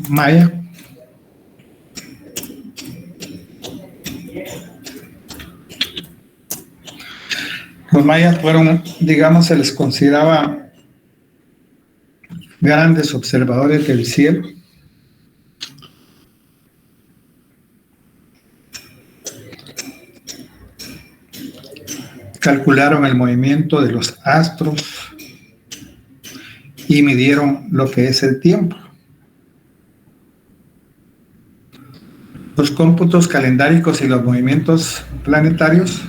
maya. Los mayas fueron, digamos, se les consideraba grandes observadores del cielo. Calcularon el movimiento de los astros y midieron lo que es el tiempo. Los cómputos calendáricos y los movimientos planetarios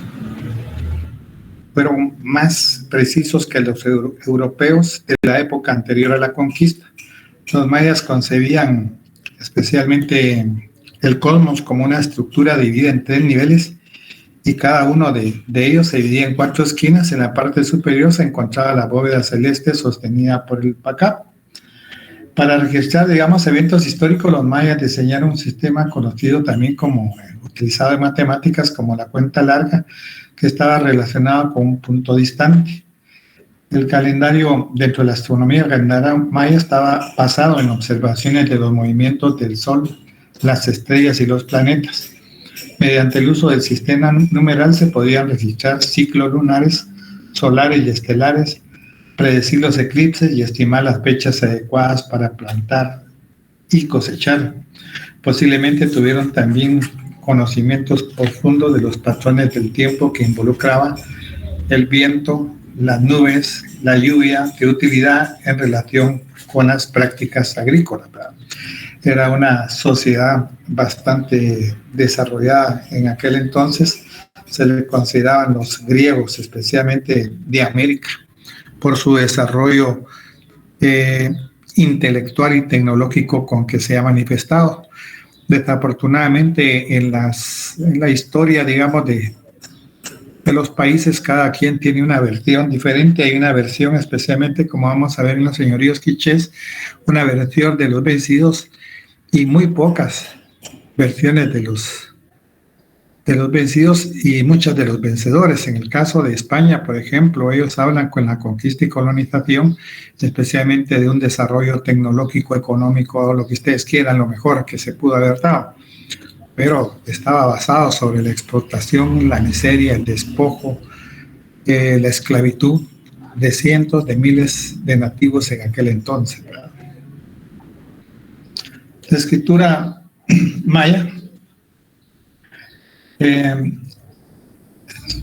fueron más precisos que los europeos de la época anterior a la conquista. Los mayas concebían especialmente el cosmos como una estructura dividida en 3 niveles y cada uno de ellos se dividía en 4 esquinas. En la parte superior se encontraba la bóveda celeste sostenida por el Pacap. Para registrar, digamos, eventos históricos, los mayas diseñaron un sistema conocido también como utilizado en matemáticas como la cuenta larga, que estaba relacionado con un punto distante. El calendario dentro de la astronomía, el calendario maya estaba basado en observaciones de los movimientos del Sol, las estrellas y los planetas. Mediante el uso del sistema numeral se podían registrar ciclos lunares, solares y estelares, predecir los eclipses y estimar las fechas adecuadas para plantar y cosechar. Posiblemente tuvieron también conocimientos profundos de los patrones del tiempo que involucraban el viento, las nubes, la lluvia, de utilidad en relación con las prácticas agrícolas. Era una sociedad bastante desarrollada en aquel entonces. Se le consideraban los griegos, especialmente de América, por su desarrollo intelectual y tecnológico con que se ha manifestado. Desafortunadamente, en la historia, digamos, de los países, cada quien tiene una versión diferente. Hay una versión, especialmente como vamos a ver en los señoríos quichés, una versión de los vencidos y muy pocas versiones de los vencidos y muchas de los vencedores. En el caso de España, por ejemplo, ellos hablan con la conquista y colonización, especialmente de un desarrollo tecnológico, económico, lo que ustedes quieran, lo mejor que se pudo haber dado, pero estaba basado sobre la explotación, la miseria, el despojo, la esclavitud de cientos de miles de nativos en aquel entonces. La escritura maya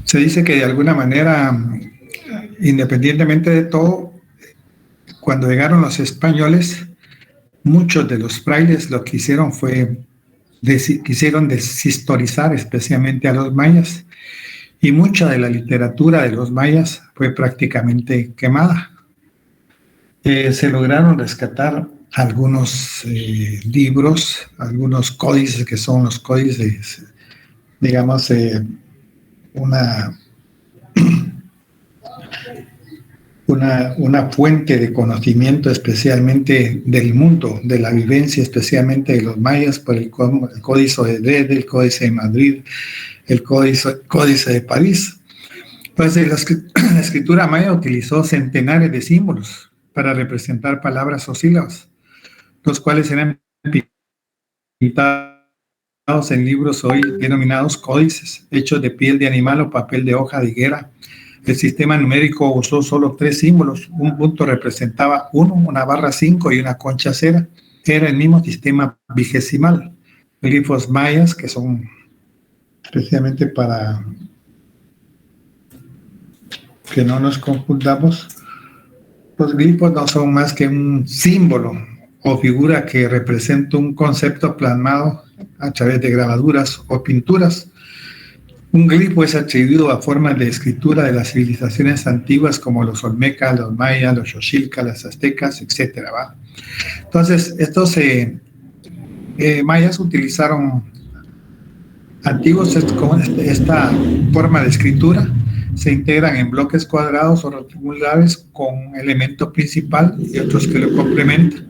se dice que de alguna manera, independientemente de todo, cuando llegaron los españoles, muchos de los frailes lo que hicieron fue quisieron deshistorizar especialmente a los mayas, y mucha de la literatura de los mayas fue prácticamente quemada. Se lograron rescatar algunos libros, algunos códices que son los códices, digamos, una fuente de conocimiento especialmente del mundo, de la vivencia especialmente de los mayas, por el Códice de Dresde, el Códice de Madrid, el Códice de París. Pues la escritura maya utilizó centenares de símbolos para representar palabras o sílabas, los cuales eran pintados en libros hoy denominados códices, hechos de piel de animal o papel de hoja de higuera. El sistema numérico usó solo 3 símbolos. Un punto representaba 1, una barra 5 y una concha 0. Era el mismo sistema vigesimal. Glifos mayas, que son especialmente para que no nos confundamos, los glifos no son más que un símbolo o figura que representa un concepto plasmado a través de grabaduras o pinturas. Un glifo es atribuido a formas de escritura de las civilizaciones antiguas como los olmecas, los mayas, los xochilcas, las aztecas, etc. Entonces, estos mayas utilizaron antiguos como esta forma de escritura. Se integran en bloques cuadrados o rectangulares con elemento principal y otros que lo complementan.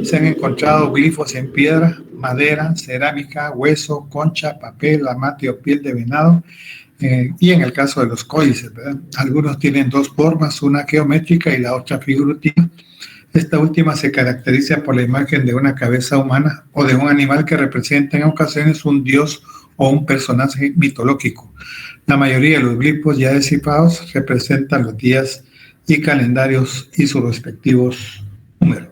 Se han encontrado glifos en piedra, madera, cerámica, hueso, concha, papel, amate o piel de venado, y en el caso de los códices, ¿verdad? Algunos tienen 2 formas, una geométrica y la otra figurativa. Esta última se caracteriza por la imagen de una cabeza humana o de un animal que representa en ocasiones un dios o un personaje mitológico. La mayoría de los glifos ya descifrados representan los días y calendarios y sus respectivos números.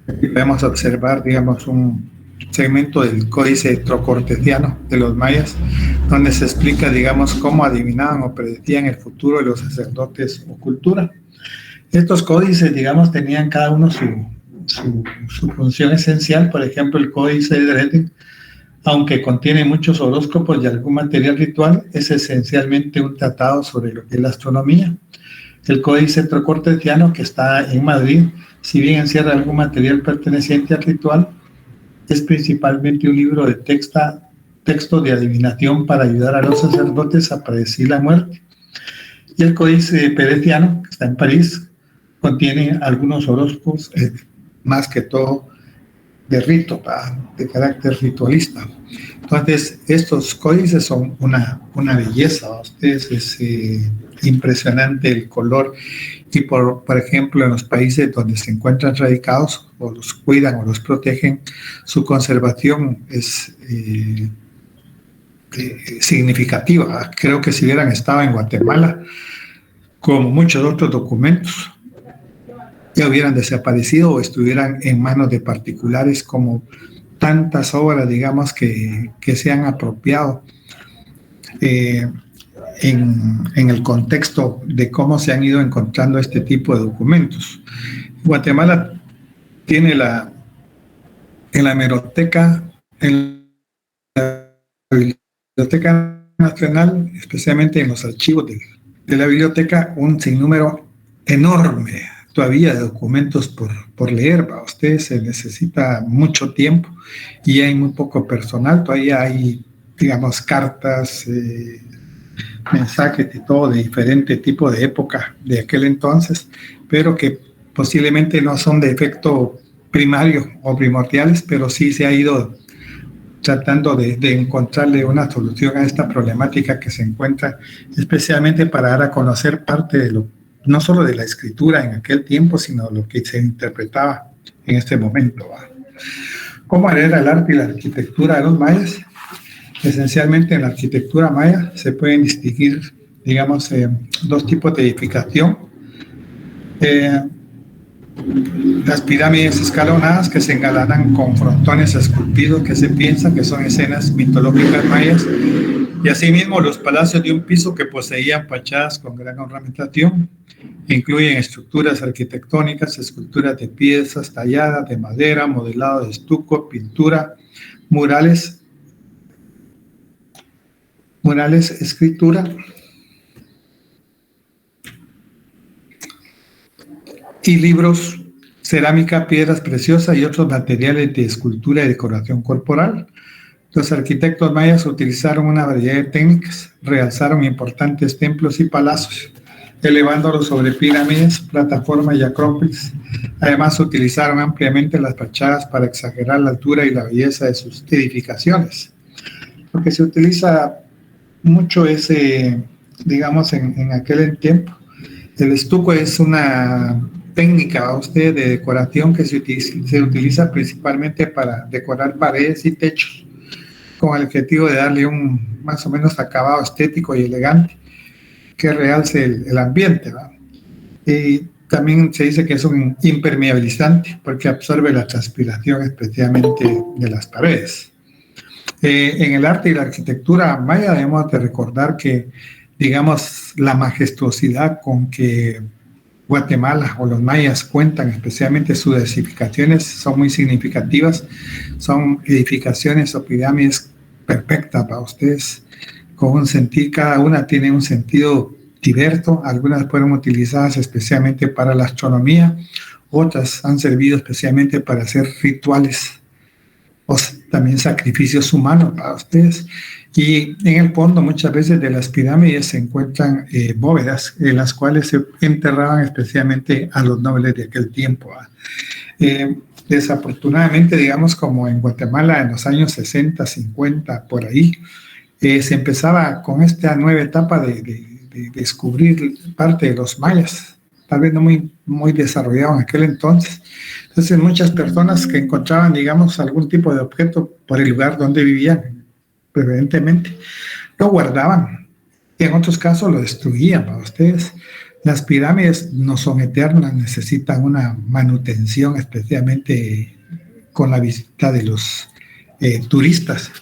Aquí podemos observar, digamos, un segmento del códice trocortesiano de los mayas, donde se explica, digamos, cómo adivinaban o predecían el futuro de los sacerdotes o cultura. Estos códices, digamos, tenían cada uno su función esencial. Por ejemplo, el códice de Dredden, aunque contiene muchos horóscopos y algún material ritual, es esencialmente un tratado sobre lo que es la astronomía. El códice trocortesiano, que está en Madrid, si bien encierra algún material perteneciente al ritual, es principalmente un libro de texto de adivinación para ayudar a los sacerdotes a predecir la muerte. Y el códice pereciano, que está en París, contiene algunos horóscopos, más que todo de rito, de carácter ritualista. Entonces, estos códices son una belleza. Ustedes es impresionante el color. Y por ejemplo, en los países donde se encuentran radicados, o los cuidan o los protegen, su conservación es significativa. Creo que si hubieran estado en Guatemala, como muchos otros documentos, ya hubieran desaparecido o estuvieran en manos de particulares, como tantas obras, digamos, que se han apropiado en el contexto de cómo se han ido encontrando este tipo de documentos. Guatemala tiene en la hemeroteca, en la Biblioteca Nacional, especialmente en los archivos de la biblioteca, un sinnúmero enorme todavía de documentos por leer. Para ustedes se necesita mucho tiempo y hay muy poco personal. Todavía hay, digamos, cartas, mensajes y todo de diferente tipo de época de aquel entonces, pero que posiblemente no son de efecto primario o primordiales, pero sí se ha ido tratando de encontrarle una solución a esta problemática que se encuentra, especialmente para dar a conocer parte de lo, no solo de la escritura en aquel tiempo, sino lo que se interpretaba en este momento. ¿Cómo era el arte y la arquitectura de los mayas? Esencialmente en la arquitectura maya se pueden distinguir, digamos, dos tipos de edificación. Las pirámides escalonadas, que se engalanan con frontones esculpidos que se piensa que son escenas mitológicas mayas, y asimismo los palacios de un piso que poseían fachadas con gran ornamentación. Incluyen estructuras arquitectónicas, esculturas de piezas talladas de madera, modelado de estuco, pintura, murales, escritura y libros, cerámica, piedras preciosas y otros materiales de escultura y decoración corporal. Los arquitectos mayas utilizaron una variedad de técnicas, realzaron importantes templos y palacios, elevándolos sobre pirámides, plataformas y acrópolis. Además, utilizaron ampliamente las fachadas para exagerar la altura y la belleza de sus edificaciones. Lo que se utiliza mucho es, digamos, en aquel tiempo, el estuco es una técnica de decoración que se utiliza principalmente para decorar paredes y techos, con el objetivo de darle un más o menos acabado estético y elegante que realce el ambiente, ¿verdad? Y también se dice que es un impermeabilizante porque absorbe la transpiración, especialmente de las paredes. En el arte y la arquitectura maya debemos de recordar que, digamos, la majestuosidad con que Guatemala o los mayas cuentan, especialmente sus edificaciones, son muy significativas. Son edificaciones o pirámides perfectas para ustedes, con un sentido, cada una tiene un sentido diverso. Algunas fueron utilizadas especialmente para la astronomía, otras han servido especialmente para hacer rituales o también sacrificios humanos para ustedes. Y en el fondo muchas veces de las pirámides se encuentran bóvedas en las cuales se enterraban especialmente a los nobles de aquel tiempo. Desafortunadamente, digamos, como en Guatemala en los años 60, 50, por ahí, se empezaba con esta nueva etapa de descubrir parte de los mayas, tal vez no muy desarrollado en aquel entonces. Entonces, muchas personas que encontraban, digamos, algún tipo de objeto por el lugar donde vivían, preferentemente, lo guardaban. Y en otros casos lo destruían. Para ustedes, las pirámides no son eternas, necesitan una manutención, especialmente con la visita de los turistas.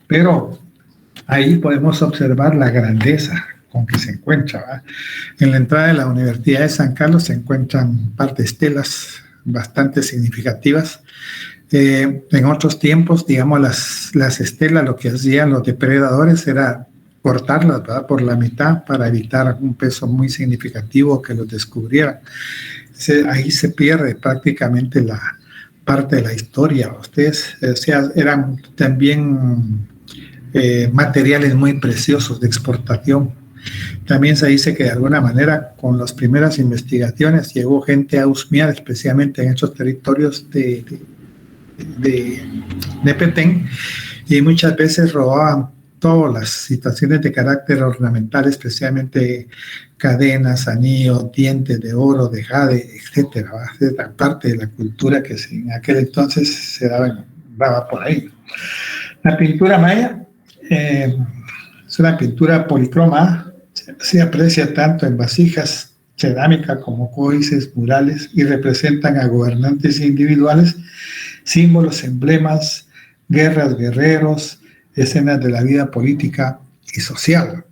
Pero ahí podemos observar la grandeza con que se encuentra, ¿verdad? En la entrada de la Universidad de San Carlos se encuentran un par de estelas bastante significativas. En otros tiempos, digamos, las estelas, lo que hacían los depredadores era cortarlas, ¿verdad?, por la mitad para evitar un peso muy significativo que los descubriera. Ahí se pierde prácticamente la parte de la historia. Ustedes, o sea, eran también materiales muy preciosos de exportación. También se dice que de alguna manera con las primeras investigaciones llegó gente a husmear, especialmente en estos territorios de Petén, y muchas veces robaban todas las situaciones de carácter ornamental, especialmente cadenas, anillos, dientes de oro, de jade, etcétera. Era parte de la cultura que en aquel entonces se daba por ahí. La pintura maya es una pintura policromada, se aprecia tanto en vasijas, cerámica como códices, murales, y representan a gobernantes individuales, símbolos, emblemas, guerras, guerreros, escenas de la vida política y social.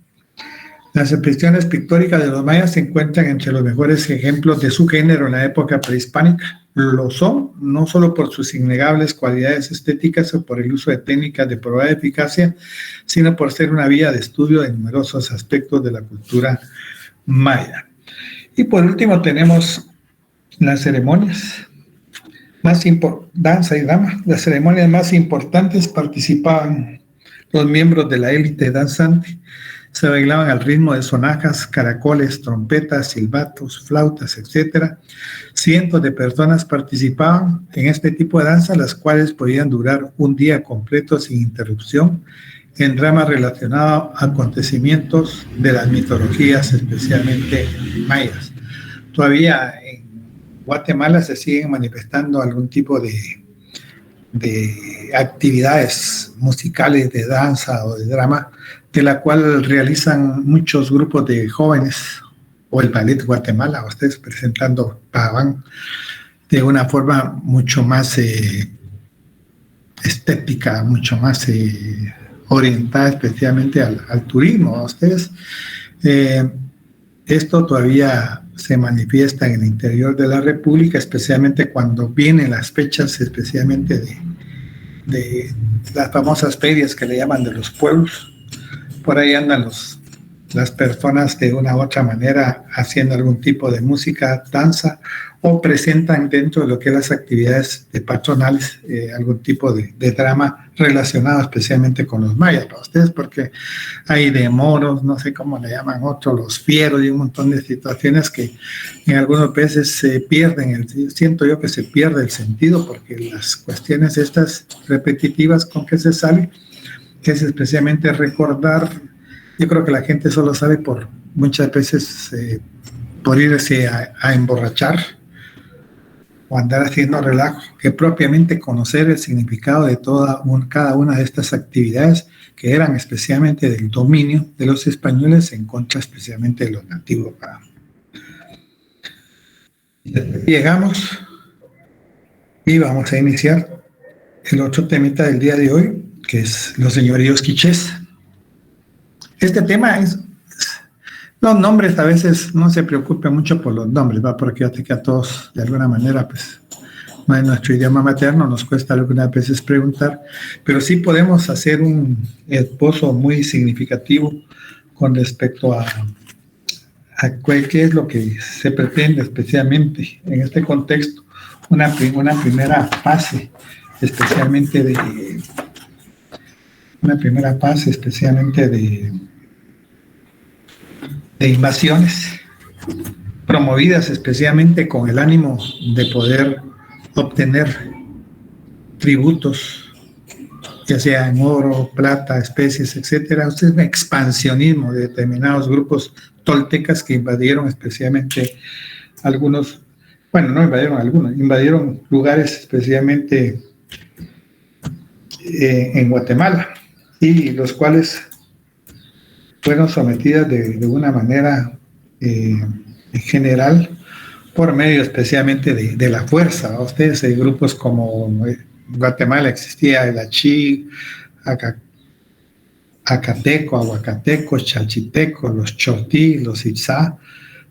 Las expresiones pictóricas de los mayas se encuentran entre los mejores ejemplos de su género en la época prehispánica. Lo son no solo por sus innegables cualidades estéticas o por el uso de técnicas de probada eficacia, sino por ser una vía de estudio de numerosos aspectos de la cultura maya. Y por último tenemos las ceremonias danza y dama. Las ceremonias más importantes participaban los miembros de la élite danzante. Se bailaban al ritmo de sonajas, caracoles, trompetas, silbatos, flautas, etc. Cientos de personas participaban en este tipo de danza, las cuales podían durar un día completo sin interrupción, en dramas relacionados a acontecimientos de las mitologías, especialmente mayas. Todavía en Guatemala se siguen manifestando algún tipo de actividades musicales, de danza o de drama, de la cual realizan muchos grupos de jóvenes, o el Ballet Guatemala, ustedes presentando Paván de una forma mucho más estética, mucho más orientada especialmente al turismo. Ustedes, esto todavía se manifiesta en el interior de la República, especialmente cuando vienen las fechas, especialmente de las famosas ferias que le llaman de los pueblos. Por ahí andan las personas de una u otra manera haciendo algún tipo de música, danza, o presentan dentro de lo que es las actividades de patronales algún tipo de drama relacionado especialmente con los mayas para ustedes, porque hay de moros, no sé cómo le llaman otros, los fieros, y un montón de situaciones que en algunas veces se pierden, siento yo que se pierde el sentido, porque las cuestiones estas repetitivas con que se sale, que es especialmente recordar, yo creo que la gente solo sabe muchas veces por irse a emborrachar o andar haciendo relajo, que propiamente conocer el significado de cada una de estas actividades que eran especialmente del dominio de los españoles en contra especialmente de los nativos. Llegamos y vamos a iniciar el otro temita del día de hoy, que es los señoríos quichés. Este tema es, los nombres a veces no se preocupen mucho por los nombres, porque yo sé que a todos de alguna manera pues no es nuestro idioma materno, nos cuesta algunas veces preguntar, pero sí podemos hacer un esbozo muy significativo con respecto a qué es lo que se pretende especialmente en este contexto, una primera fase especialmente de invasiones promovidas especialmente con el ánimo de poder obtener tributos, ya sea en oro, plata, especies, etcétera. Es un expansionismo de determinados grupos toltecas que invadieron especialmente algunos, bueno, no invadieron algunos, invadieron lugares especialmente en Guatemala, y los cuales fueron sometidas de una manera general por medio especialmente de la fuerza. Ustedes, grupos como Guatemala existía el Achí, Acateco, Aguacateco, Chalchiteco, los Chortí, los Itzá,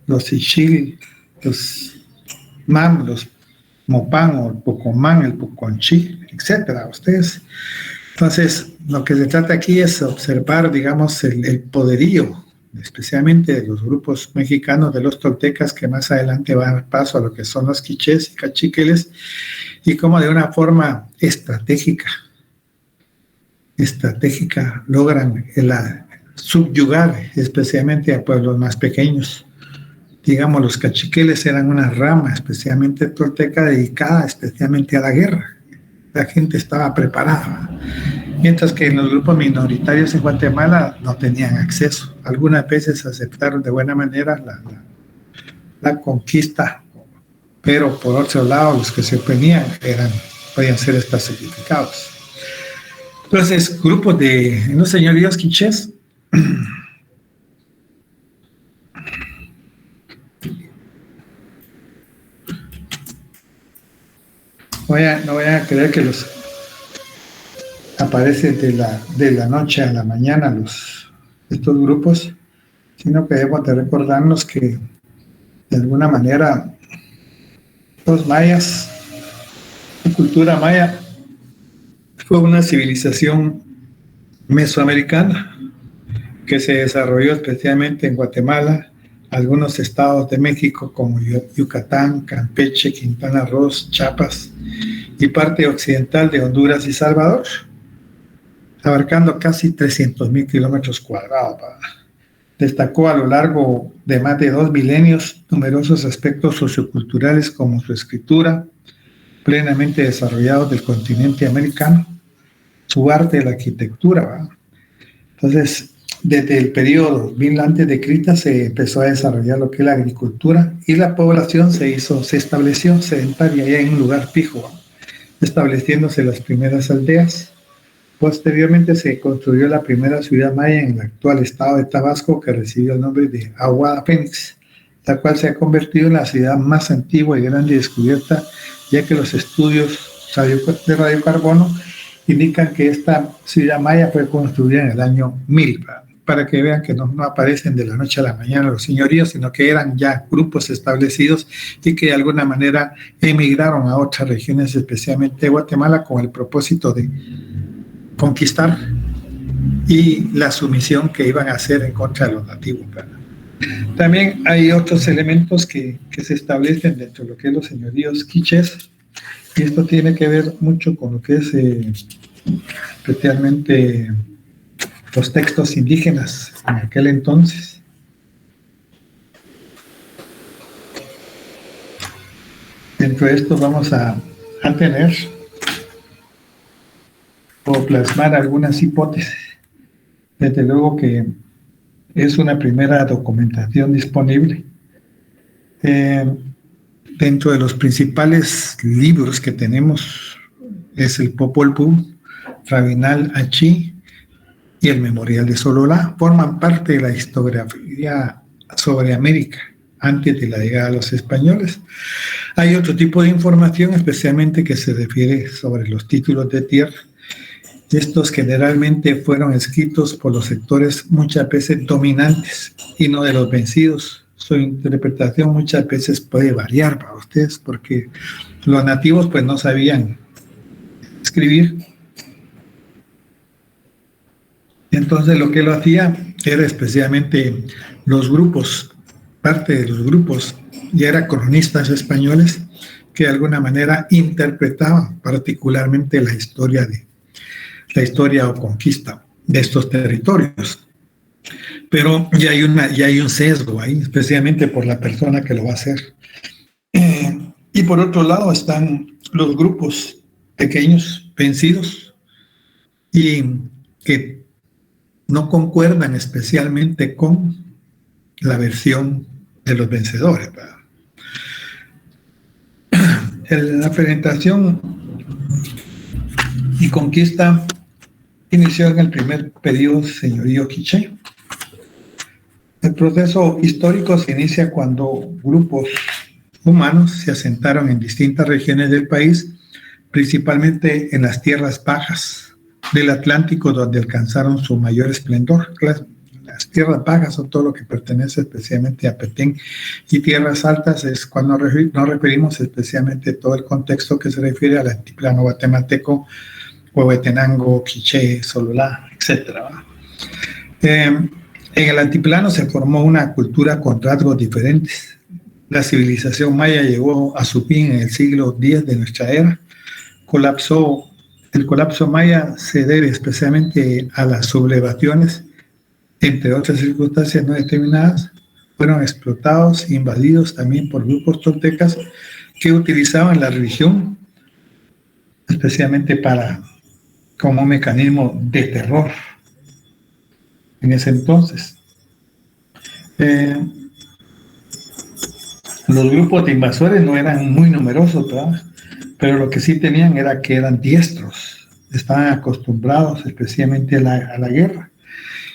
los Ichil, los Mam, los Mopán o el Pocomán, el Poconchí, etcétera. Ustedes. Entonces, lo que se trata aquí es observar, digamos, el poderío, especialmente de los grupos mexicanos, de los toltecas, que más adelante van a dar paso a lo que son los quichés y cachiqueles, y cómo de una forma estratégica logran subyugar especialmente a pueblos más pequeños. Digamos, los cachiqueles eran una rama especialmente tolteca dedicada especialmente a la guerra. La gente estaba preparada, mientras que en los grupos minoritarios en Guatemala no tenían acceso. Algunas veces aceptaron de buena manera la conquista, pero por otro lado los que se oponían podían ser sacrificados. Entonces, grupos de los señoríos quichés no voy a creer que los aparecen de la noche a la mañana estos grupos, sino que debemos de recordarnos que de alguna manera los mayas, la cultura maya fue una civilización mesoamericana que se desarrolló especialmente en Guatemala, algunos estados de México como Yucatán, Campeche, Quintana Roo, Chiapas y parte occidental de Honduras y Salvador, abarcando casi 300,000 kilómetros cuadrados. Destacó a lo largo de más de 2 milenios numerosos aspectos socioculturales como su escritura, plenamente desarrollados del continente americano, su arte de la arquitectura. Entonces, desde el periodo 2000 antes de Cristo se empezó a desarrollar lo que es la agricultura, y la población se estableció sedentaria ya en un lugar fijo, estableciéndose las primeras aldeas. Posteriormente se construyó la primera ciudad maya en el actual estado de Tabasco, que recibió el nombre de Aguada Fénix, la cual se ha convertido en la ciudad más antigua y grande descubierta, ya que los estudios de radiocarbono indican que esta ciudad maya fue construida en el año 1000, para que vean que no aparecen de la noche a la mañana los señoríos, sino que eran ya grupos establecidos y que de alguna manera emigraron a otras regiones, especialmente de Guatemala, con el propósito de conquistar y la sumisión que iban a hacer en contra de los nativos. También hay otros elementos que se establecen dentro de lo que es los señoríos quichés, y esto tiene que ver mucho con lo que es especialmente los textos indígenas en aquel entonces. Dentro de esto vamos a tener o plasmar algunas hipótesis. Desde luego que es una primera documentación disponible. Dentro de los principales libros que tenemos es el Popol Vuh, Rabinal Achí y el Memorial de Sololá. Forman parte de la historiografía sobre América antes de la llegada de los españoles. Hay otro tipo de información, especialmente que se refiere sobre los títulos de tierra. Estos generalmente fueron escritos por los sectores muchas veces dominantes y no de los vencidos. Su interpretación muchas veces puede variar para ustedes, porque los nativos pues no sabían escribir. Entonces lo que lo hacía era especialmente los grupos, parte de los grupos, ya eran cronistas españoles que de alguna manera interpretaban particularmente la historia o conquista de estos territorios. Pero ya hay un sesgo ahí, especialmente por la persona que lo va a hacer. Y por otro lado están los grupos pequeños, vencidos, y que no concuerdan especialmente con la versión de los vencedores, ¿verdad? La penetración y conquista inició en el primer periodo señorío quiché. El proceso histórico se inicia cuando grupos humanos se asentaron en distintas regiones del país, principalmente en las tierras bajas del Atlántico, donde alcanzaron su mayor esplendor. Las tierras bajas son todo lo que pertenece especialmente a Petén, y tierras altas es cuando nos referimos especialmente a todo el contexto que se refiere al altiplano guatemalteco, Huehuetenango, Quiché, Sololá, etc. En el altiplano se formó una cultura con rasgos diferentes. La civilización maya llegó a su fin en el siglo X de nuestra era. El colapso maya se debe especialmente a las sublevaciones, entre otras circunstancias no determinadas. Fueron explotados e invadidos también por grupos toltecas que utilizaban la religión especialmente como un mecanismo de terror en ese entonces. Los grupos de invasores no eran muy numerosos, ¿verdad? Pero lo que sí tenían era que eran diestros, estaban acostumbrados especialmente a la guerra.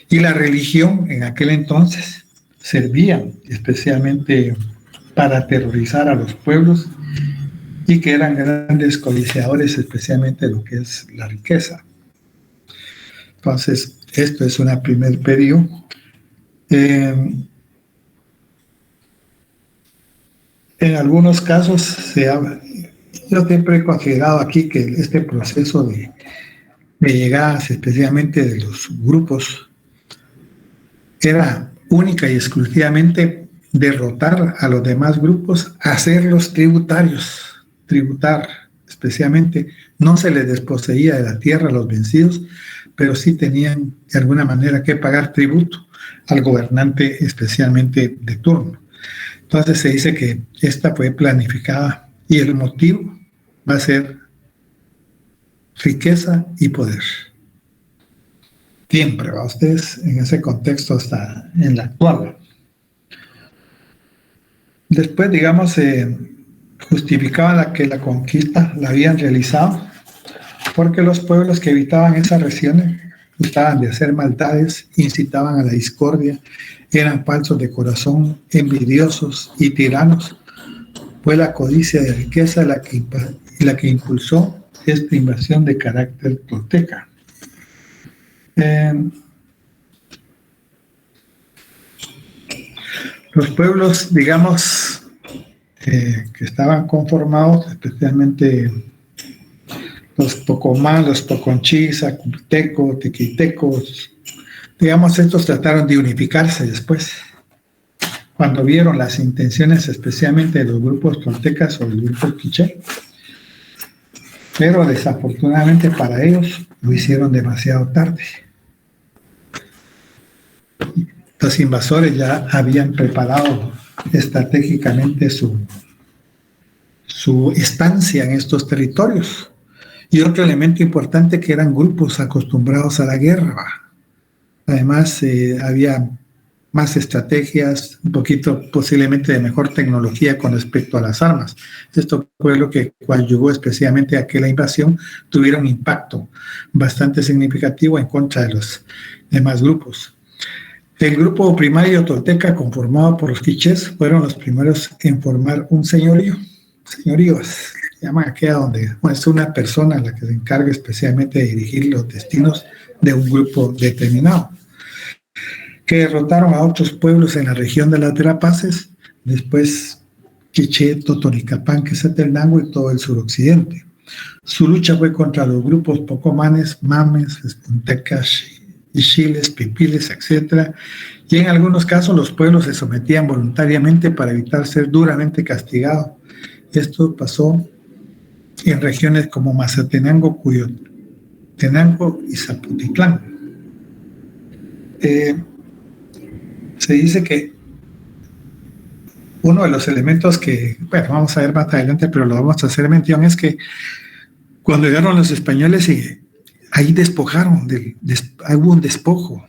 Y la religión en aquel entonces servía especialmente para aterrorizar a los pueblos, y que eran grandes codiciadores especialmente de lo que es la riqueza. Entonces, esto es una primer periodo. En algunos casos se habla, yo siempre he considerado aquí que este proceso de llegadas especialmente de los grupos era única y exclusivamente derrotar a los demás grupos, hacerlos tributar especialmente. No se les desposeía de la tierra a los vencidos, pero sí tenían de alguna manera que pagar tributo al gobernante especialmente de turno. Entonces se dice que esta fue planificada y el motivo va a ser riqueza y poder. Siempre, ¿va? Ustedes en ese contexto hasta en la actual. Después, digamos, justificaban que la conquista la habían realizado porque los pueblos que habitaban esas regiones gustaban de hacer maldades, incitaban a la discordia, eran falsos de corazón, envidiosos y tiranos. Fue la codicia de riqueza la que impulsó esta invasión de carácter tolteca. Los pueblos, digamos, que estaban conformados, especialmente los Pocomán, los Poconchis, Acuptecos, Tiquitecos, digamos, estos trataron de unificarse después, cuando vieron las intenciones especialmente de los grupos toltecas o del grupo quiché, pero desafortunadamente para ellos lo hicieron demasiado tarde. Los invasores ya habían preparado estratégicamente su estancia en estos territorios. Y otro elemento importante, que eran grupos acostumbrados a la guerra. Además, había más estrategias, un poquito posiblemente de mejor tecnología con respecto a las armas. Esto fue lo que coadyuvó especialmente a que la invasión tuviera un impacto bastante significativo en contra de los demás grupos. El grupo primario tolteca, conformado por los quichés, fueron los primeros en formar un señorío. Señoríos, llaman aquella donde es una persona la que se encarga especialmente de dirigir los destinos de un grupo determinado, que derrotaron a otros pueblos en la región de las Verapaces, después Quiché, Totonicapán, Quetzaltenango y todo el suroccidente. Su lucha fue contra los grupos pocomanes, mames, espontecas, Ixiles, Pipiles, etc. Y en algunos casos los pueblos se sometían voluntariamente para evitar ser duramente castigados. Esto pasó en regiones como Mazatenango, Cuyotenango y Zaputitlán. Se dice que uno de los elementos que, bueno, vamos a ver más adelante, pero lo vamos a hacer mención, es que cuando llegaron los españoles ahí despojaron, hubo un despojo,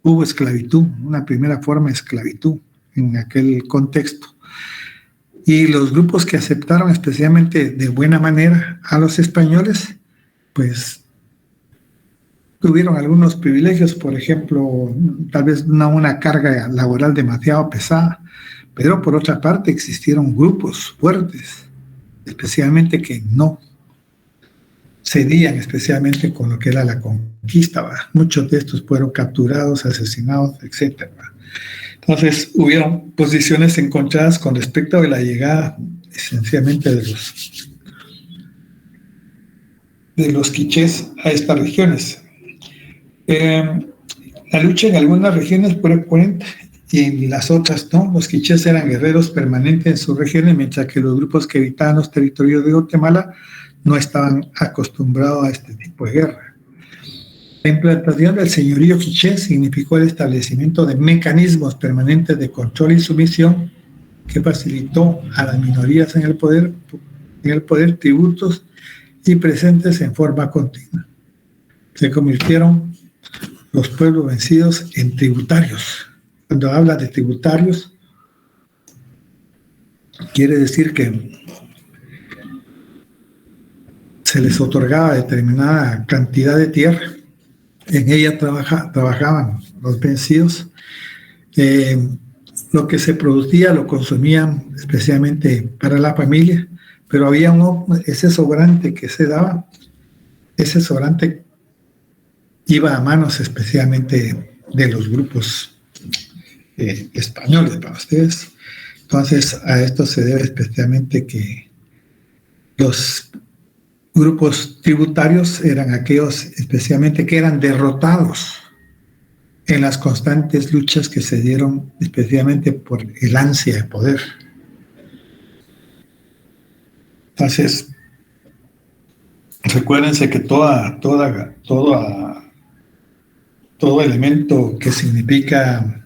hubo esclavitud, una primera forma de esclavitud en aquel contexto. Y los grupos que aceptaron especialmente de buena manera a los españoles, pues tuvieron algunos privilegios, por ejemplo, tal vez no una carga laboral demasiado pesada, pero por otra parte existieron grupos fuertes, especialmente que no cedían, especialmente con lo que era la conquista, ¿va? Muchos de estos fueron capturados, asesinados, etc. Entonces, hubieron posiciones encontradas con respecto a la llegada, esencialmente, de los quichés a estas regiones. La lucha en algunas regiones fue oponente y en las otras no. Los quichés eran guerreros permanentes en sus regiones, mientras que los grupos que habitaban los territorios de Guatemala no estaban acostumbrados a este tipo de guerra. La implantación del señorío quiché significó el establecimiento de mecanismos permanentes de control y sumisión que facilitó a las minorías en el poder tributos y presentes en forma continua. Se convirtieron los pueblos vencidos en tributarios. Cuando habla de tributarios, quiere decir que se les otorgaba determinada cantidad de tierra. En ella trabajaban los vencidos. Lo que se producía lo consumían especialmente para la familia, pero había ese sobrante que se daba, ese sobrante iba a manos especialmente de los grupos españoles para ustedes. Entonces, a esto se debe especialmente que los grupos tributarios eran aquellos especialmente que eran derrotados en las constantes luchas que se dieron especialmente por el ansia de poder. Entonces, recuérdense que todo elemento que significa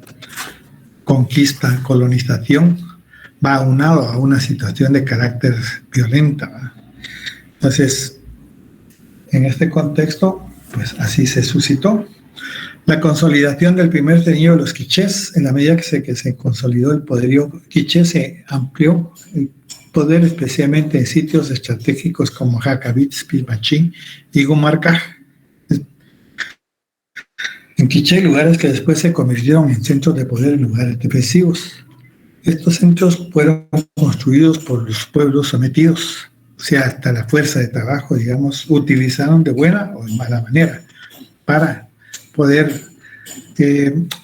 conquista, colonización, va aunado a una situación de carácter violenta, ¿verdad? Entonces, en este contexto, pues así se suscitó. La consolidación del primer señorío de los quichés, en la medida que se consolidó el poderío quiché, se amplió el poder especialmente en sitios estratégicos como Jacabitz, Pilmachín y Gumarcaj. En quiché, lugares que después se convirtieron en centros de poder en lugares defensivos. Estos centros fueron construidos por los pueblos sometidos, o sea, hasta la fuerza de trabajo, digamos, utilizaron de buena o de mala manera para poder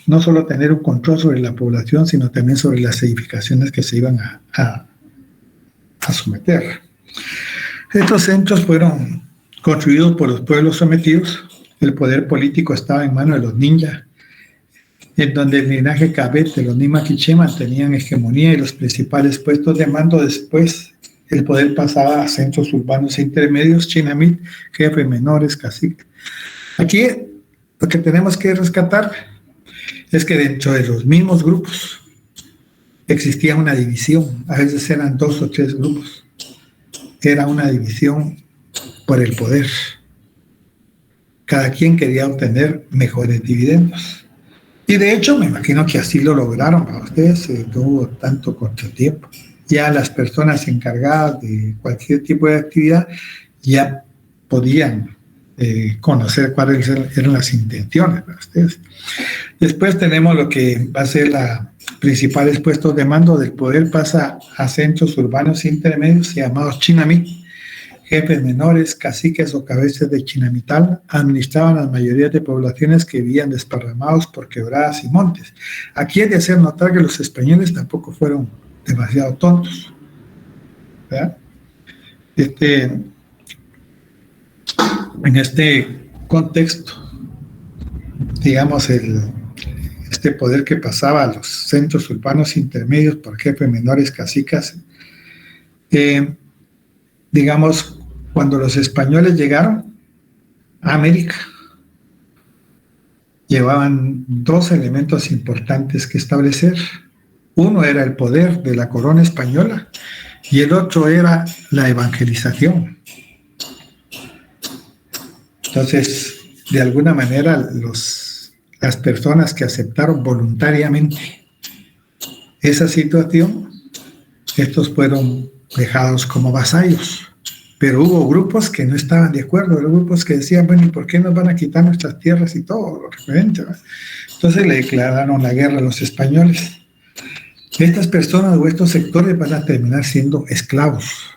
no solo tener un control sobre la población, sino también sobre las edificaciones que se iban a someter. Estos centros fueron construidos por los pueblos sometidos. El poder político estaba en manos de los ninjas, en donde el linaje Cabet de los Nima Quiché mantenían hegemonía y los principales puestos de mando. Después el poder pasaba a centros urbanos intermedios, Chinamit, jefes menores, caciques. Aquí lo que tenemos que rescatar es que dentro de los mismos grupos existía una división, a veces eran 2 o 3 grupos, era una división por el poder. Cada quien quería obtener mejores dividendos. Y de hecho, me imagino que así lo lograron para ustedes, no hubo tanto contratiempo. Ya las personas encargadas de cualquier tipo de actividad ya podían conocer cuáles eran las intenciones para ustedes. Después tenemos lo que va a ser los principales puestos de mando del poder, pasa a centros urbanos intermedios llamados Chinamit. Jefes menores, caciques o cabezas de Chinamital administraban las mayorías de poblaciones que vivían desparramados por quebradas y montes. Aquí hay de hacer notar que los españoles tampoco fueron demasiado tontos, ¿verdad? En este contexto, digamos, este poder que pasaba a los centros urbanos intermedios por jefes menores, caciques, digamos, cuando los españoles llegaron a América, llevaban 2 elementos importantes que establecer. Uno era el poder de la corona española y el otro era la evangelización. Entonces, de alguna manera, las personas que aceptaron voluntariamente esa situación estos fueron dejados como vasallos. Pero hubo grupos que no estaban de acuerdo, hubo grupos que decían, bueno, ¿y por qué nos van a quitar nuestras tierras y todo lo referente? Entonces le declararon la guerra a los españoles. Estas personas o estos sectores van a terminar siendo esclavos.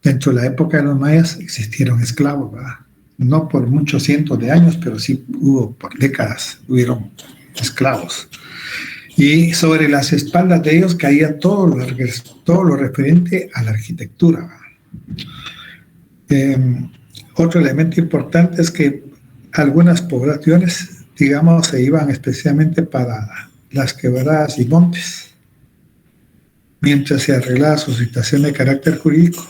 Dentro de la época de los mayas existieron esclavos, ¿verdad? No por muchos cientos de años, pero sí hubo por décadas, hubieron esclavos. Y sobre las espaldas de ellos caía todo lo referente a la arquitectura. Otro elemento importante es que algunas poblaciones, digamos, se iban especialmente para las quebradas y montes, mientras se arreglaba su situación de carácter jurídico.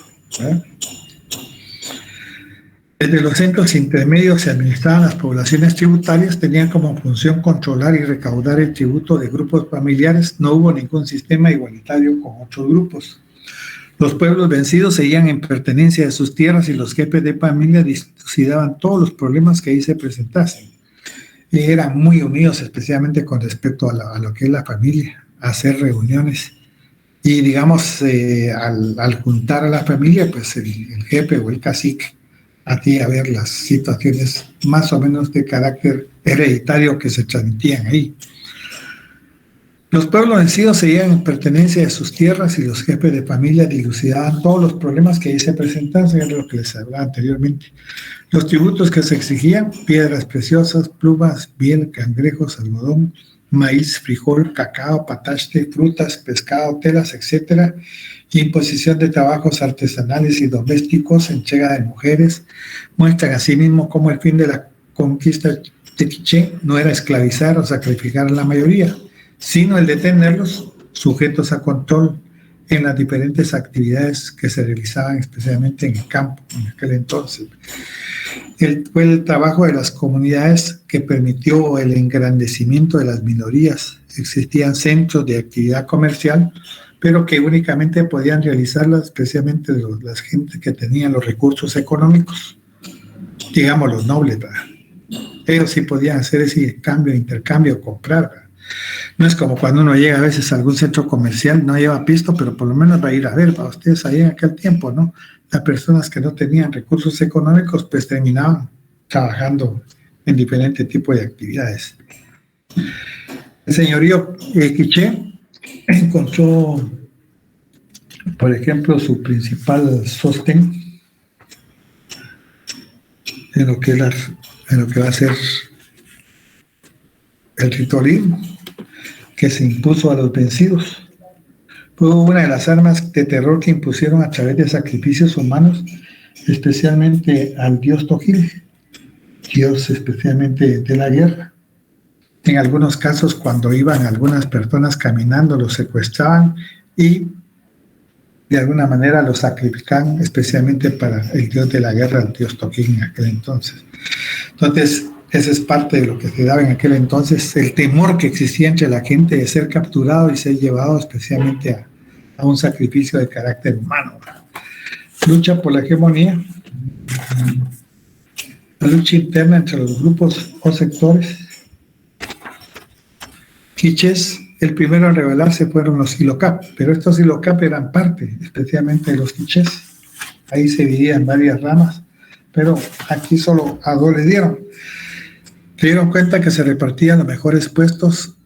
Desde los centros intermedios se administraban las poblaciones tributarias, tenían como función controlar y recaudar el tributo de grupos familiares. No hubo ningún sistema igualitario con otros grupos. Los pueblos vencidos seguían en pertenencia de sus tierras y los jefes de familia dilucidaban todos los problemas que ahí se presentasen. Y eran muy unidos, especialmente con respecto a lo que es la familia, a hacer reuniones. Y digamos, al juntar a la familia, pues el jefe o el cacique hacía ver las situaciones más o menos de carácter hereditario que se transmitían ahí. Los pueblos vencidos seguían en pertenencia de sus tierras y los jefes de familia dilucidaban todos los problemas que ahí se presentaban, es lo que les hablaba anteriormente. Los tributos que se exigían: piedras preciosas, plumas, miel, cangrejos, algodón, maíz, frijol, cacao, pataste, frutas, pescado, telas, etc. Imposición de trabajos artesanales y domésticos, entrega de mujeres, muestran asimismo cómo el fin de la conquista de Quiché no era esclavizar o sacrificar a la mayoría, sino el de tenerlos sujetos a control en las diferentes actividades que se realizaban especialmente en el campo en aquel entonces. Fue el trabajo de las comunidades que permitió el engrandecimiento de las minorías. Existían centros de actividad comercial, pero que únicamente podían realizarlas especialmente las gentes que tenían los recursos económicos, digamos los nobles, ¿verdad? Ellos sí podían hacer ese intercambio, comprar, ¿verdad? No es como cuando uno llega a veces a algún centro comercial, no lleva pisto, pero por lo menos va a ir a ver, para ustedes ahí en aquel tiempo, ¿no? Las personas que no tenían recursos económicos, pues terminaban trabajando en diferentes tipos de actividades. El señorío Quiché encontró, por ejemplo, su principal sostén en lo que va a ser el ritualismo que se impuso a los vencidos. Fue una de las armas de terror que impusieron a través de sacrificios humanos, especialmente al dios Tojil, dios especialmente de la guerra. En algunos casos, cuando iban algunas personas caminando, los secuestraban y de alguna manera los sacrificaban, especialmente para el dios de la guerra, el dios Tojil en aquel entonces. Entonces, esa es parte de lo que se daba en aquel entonces, el temor que existía entre la gente de ser capturado y ser llevado especialmente a un sacrificio de carácter humano. Lucha por la hegemonía, la lucha interna entre los grupos o sectores. Quichés, el primero en rebelarse fueron los Ilocap, pero estos Ilocap eran parte especialmente de los quichés. Ahí se dividían varias ramas, pero aquí solo a dos le dieron. Se dieron cuenta que se repartían los mejores puestos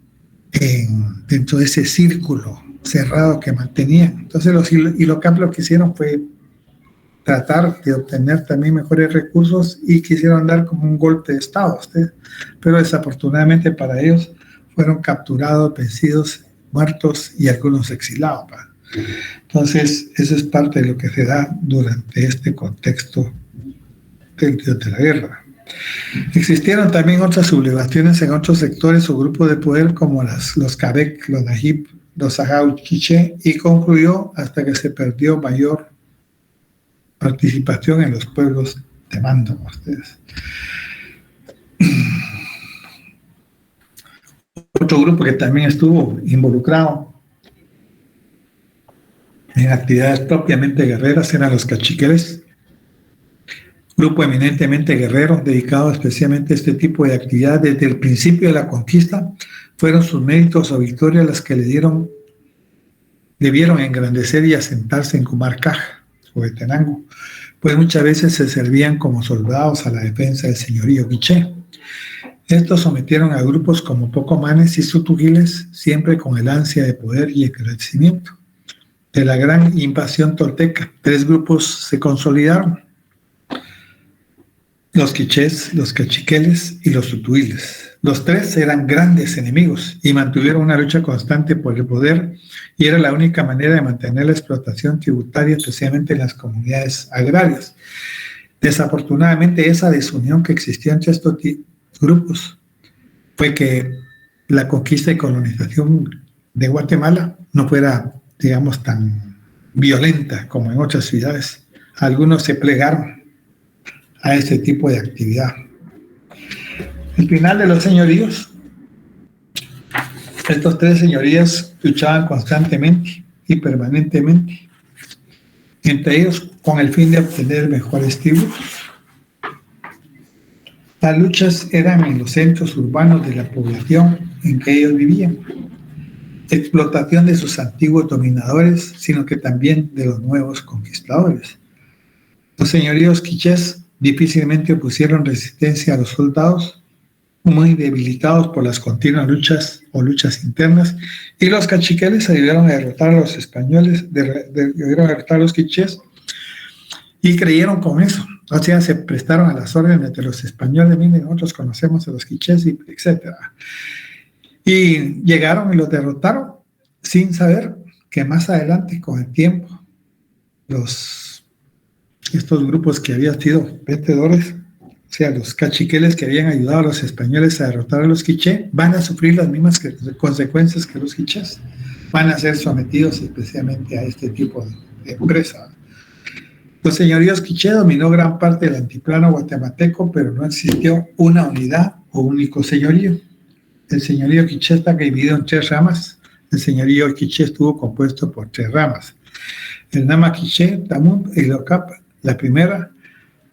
dentro de ese círculo cerrado que mantenían. Entonces los Ilocap lo que hicieron fue tratar de obtener también mejores recursos y quisieron dar como un golpe de estado, pero desafortunadamente para ellos fueron capturados, vencidos, muertos y algunos exilados. Entonces eso es parte de lo que se da durante este contexto del dios de la guerra. Existieron también otras sublevaciones en otros sectores o grupos de poder como los Cabek, los Najib, los Sahau Quiché, y concluyó hasta que se perdió mayor participación en los pueblos de mando. Otro grupo que también estuvo involucrado en actividades propiamente guerreras eran los cachiqueles, grupo eminentemente guerrero dedicado especialmente a este tipo de actividad. Desde el principio de la conquista fueron sus méritos o victorias las que le dieron debieron engrandecer y asentarse en Cumarcaja o Etenango, pues muchas veces se servían como soldados a la defensa del señorío quiché. Estos sometieron a grupos como Pocomanes y Sutugiles, siempre con el ansia de poder y engrandecimiento. De la gran invasión tolteca, 3 grupos se consolidaron: los quichés, los cachiqueles y los sutuiles. Los 3 eran grandes enemigos y mantuvieron una lucha constante por el poder, y era la única manera de mantener la explotación tributaria, especialmente en las comunidades agrarias. Desafortunadamente, esa desunión que existía entre estos grupos fue que la conquista y colonización de Guatemala no fuera, digamos, tan violenta como en otras ciudades. Algunos se plegaron a este tipo de actividad. El final de los señoríos. Estos 3 señorías luchaban constantemente y permanentemente, entre ellos con el fin de obtener mejores tributos. Las luchas eran en los centros urbanos de la población en que ellos vivían. Explotación de sus antiguos dominadores, sino que también de los nuevos conquistadores. Los señoríos quichés difícilmente opusieron resistencia a los soldados, muy debilitados por las continuas luchas o luchas internas, y los cachiqueles ayudaron a derrotar a los españoles, ayudaron a derrotar a los quichés, y creyeron con eso. O sea, se prestaron a las órdenes de los españoles. Miren, nosotros conocemos a los quichés, etc. Y llegaron y los derrotaron sin saber que más adelante, con el tiempo, estos grupos que habían sido vencedores, o sea, los cachiqueles que habían ayudado a los españoles a derrotar a los quiché, van a sufrir las mismas consecuencias que los quichés. Van a ser sometidos especialmente a este tipo de empresa. Los señoríos quiché dominó gran parte del altiplano guatemalteco, pero no existió una unidad o único señorío. El señorío quiché está dividido en 3 ramas. El señorío quiché estuvo compuesto por 3 ramas. El Nama quiché, Tamum y Locap, la primera.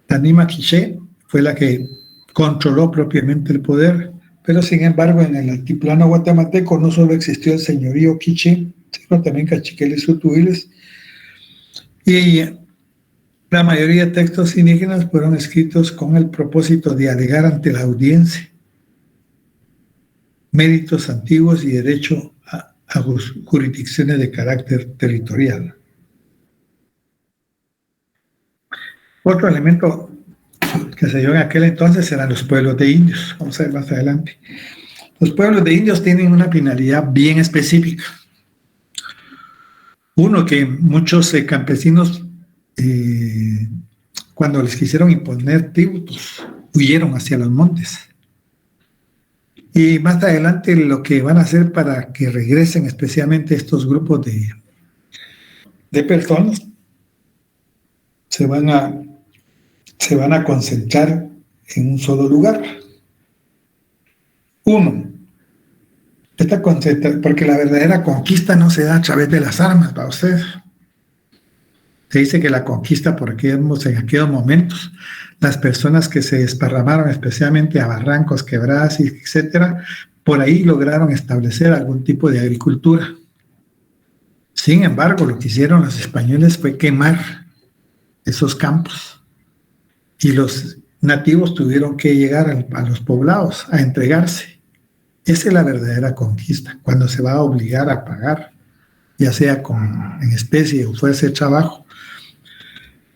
Tanima quiché fue la que controló propiamente el poder, pero sin embargo en el altiplano guatemalteco no solo existió el señorío quiché, sino también cachiqueles y sutuiles, y la mayoría de textos indígenas fueron escritos con el propósito de alegar ante la audiencia méritos antiguos y derecho a jurisdicciones de carácter territorial. Otro elemento que se dio en aquel entonces eran los pueblos de indios. Vamos a ver más adelante. Los pueblos de indios tienen una finalidad bien específica. Uno, que muchos campesinos, cuando les quisieron imponer tributos, huyeron hacia los montes. Y más adelante lo que van a hacer para que regresen especialmente estos grupos de personas, se van a concentrar en un solo lugar. Uno, porque la verdadera conquista no se da a través de las armas, para ustedes. Se dice que la conquista, porque en aquellos momentos, las personas que se desparramaron especialmente a barrancos, quebradas, etcétera, por ahí lograron establecer algún tipo de agricultura. Sin embargo, lo que hicieron los españoles fue quemar esos campos, y los nativos tuvieron que llegar a los poblados a entregarse. Esa es la verdadera conquista, cuando se va a obligar a pagar, ya sea en especie o fuerza de trabajo,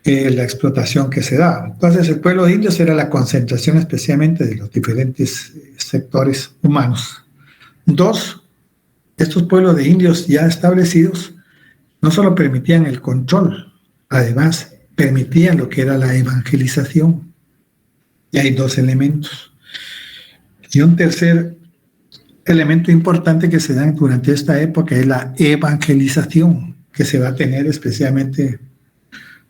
la explotación que se da. Entonces, el pueblo de indios era la concentración especialmente de los diferentes sectores humanos. 2, estos pueblos de indios ya establecidos no solo permitían el control, además permitían lo que era la evangelización. Y hay 2 elementos. Y un tercer elemento importante que se da durante esta época es la evangelización, que se va a tener especialmente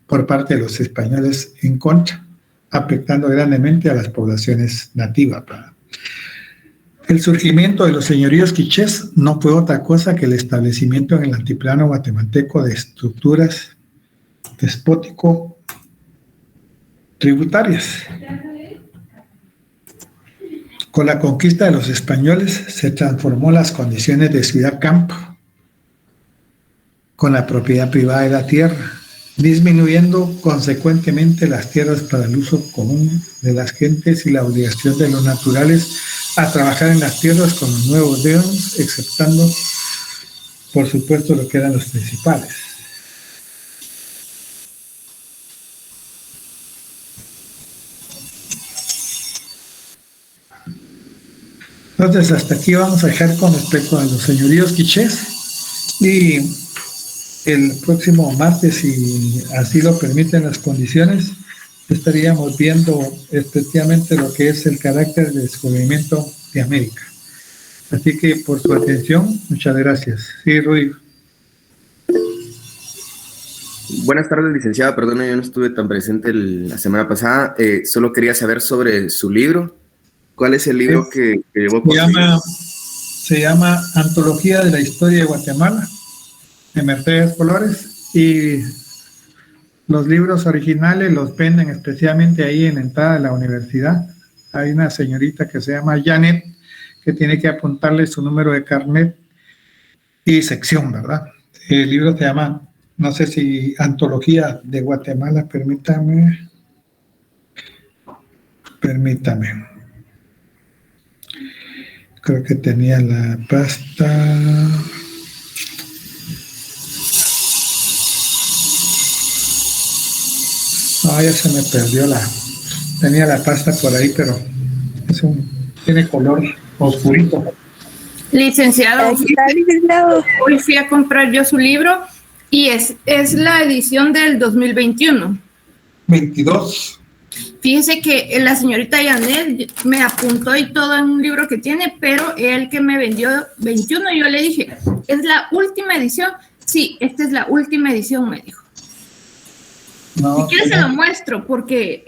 por parte de los españoles en contra, afectando grandemente a las poblaciones nativas. El surgimiento de los señoríos quichés no fue otra cosa que el establecimiento en el altiplano guatemalteco de estructuras despótico tributarias. Con la conquista de los españoles se transformó las condiciones de ciudad-campo, con la propiedad privada de la tierra, disminuyendo consecuentemente las tierras para el uso común de las gentes y la obligación de los naturales a trabajar en las tierras con los nuevos deons, exceptando, por supuesto, lo que eran los principales. Entonces, hasta aquí vamos a dejar con respecto a los señoríos quichés, y el próximo martes, si así lo permiten las condiciones, estaríamos viendo especialmente lo que es el carácter del descubrimiento de América. Así que por su atención, muchas gracias. Sí, Rui. Buenas tardes, licenciada. Perdona, yo no estuve tan presente la semana pasada. Solo quería saber sobre su libro. ¿Cuál es el libro que llevó por se llama Antología de la Historia de Guatemala, de Mercedes Colores, y los libros originales los venden especialmente ahí en la entrada de la universidad. Hay una señorita que se llama Janet, que tiene que apuntarle su número de carnet y sección, ¿verdad? El libro se llama, no sé si Antología de Guatemala, permítame. Creo que tenía la pasta. Ya se me perdió tenía la pasta por ahí, pero tiene color oscurito. Licenciado, hoy fui a comprar yo su libro y es la edición del 2021. 22. Fíjese que la señorita Janet me apuntó y todo en un libro que tiene, pero el que me vendió 21, yo le dije, ¿es la última edición? Sí, esta es la última edición, me dijo. No, si quieres se lo muestro, porque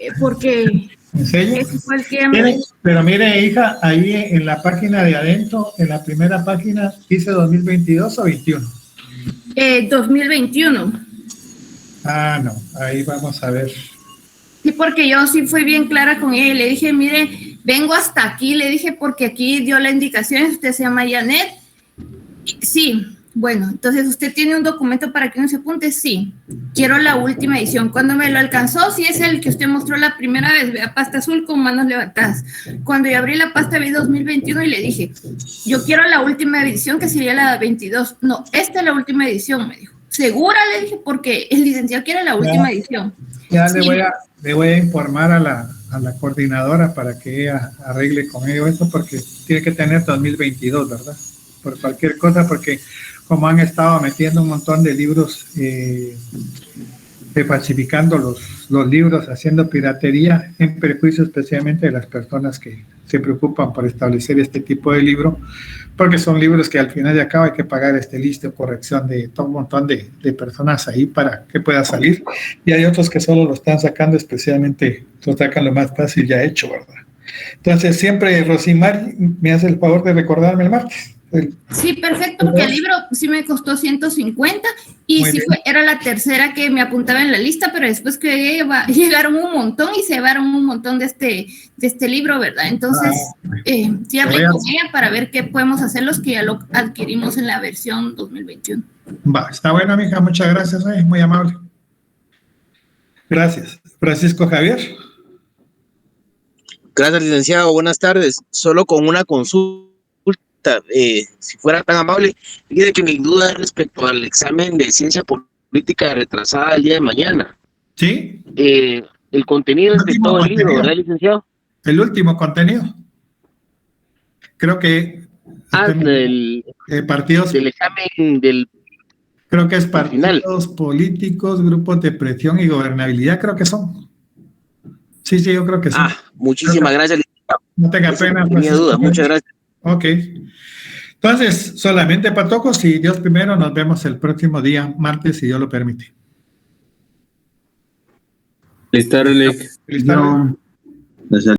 ¿en serio? Ese fue el que me... Pero mire, hija, ahí en la página de adentro, en la primera página, ¿dice 2022 o 21? 2021. No, ahí vamos a ver. Sí, porque yo sí fui bien clara con ella y le dije, mire, vengo hasta aquí, le dije, porque aquí dio la indicación, usted se llama Janet. Sí, bueno, entonces usted tiene un documento para que uno se apunte. Sí, quiero la última edición. Cuando me lo alcanzó, sí es el que usted mostró la primera vez, vea, pasta azul con manos levantadas. Cuando yo abrí la pasta vi 2021 y le dije, yo quiero la última edición, que sería la 22. No, esta es la última edición, me dijo. ¿Segura? Le dije, porque el licenciado quiere la última edición. Ya sí. Le voy a informar a la coordinadora para que ella arregle con ello eso, porque tiene que tener 2022, ¿verdad? Por cualquier cosa, porque como han estado metiendo un montón de libros, falsificando los libros, haciendo piratería, en perjuicio especialmente de las personas que se preocupan por establecer este tipo de libro, porque son libros que al final de acaba hay que pagar listo, corrección de todo un montón de personas ahí para que pueda salir, y hay otros que solo lo están sacando, especialmente lo sacan lo más fácil ya hecho, ¿verdad? Entonces siempre Rosimar me hace el favor de recordarme el martes. Sí, perfecto, porque el libro sí me costó 150 y sí era la tercera que me apuntaba en la lista, pero después que llegaron un montón y se llevaron un montón de este libro, ¿verdad? Entonces, sí hablé con ella para ver qué podemos hacer los que ya lo adquirimos en la versión 2021. Está bueno, mija, muchas gracias, muy amable. Gracias. Francisco Javier. Gracias, licenciado. Buenas tardes. Solo con una consulta. Si fuera tan amable, dice que mi duda es respecto al examen de ciencia política retrasada el día de mañana. Sí. El contenido es de todo el libro, ¿verdad, licenciado? El último contenido. Creo que... del examen del... Creo que es partidos políticos, grupos de presión y gobernabilidad, creo que son. Sí, yo creo que sí. Muchísimas gracias, licenciado. No tenga pena. No tenía duda, muchas gracias. Ok. Entonces, solamente Patoco, si Dios primero, nos vemos el próximo día, martes, si Dios lo permite. Feliz tarde, Lic. Feliz tarde.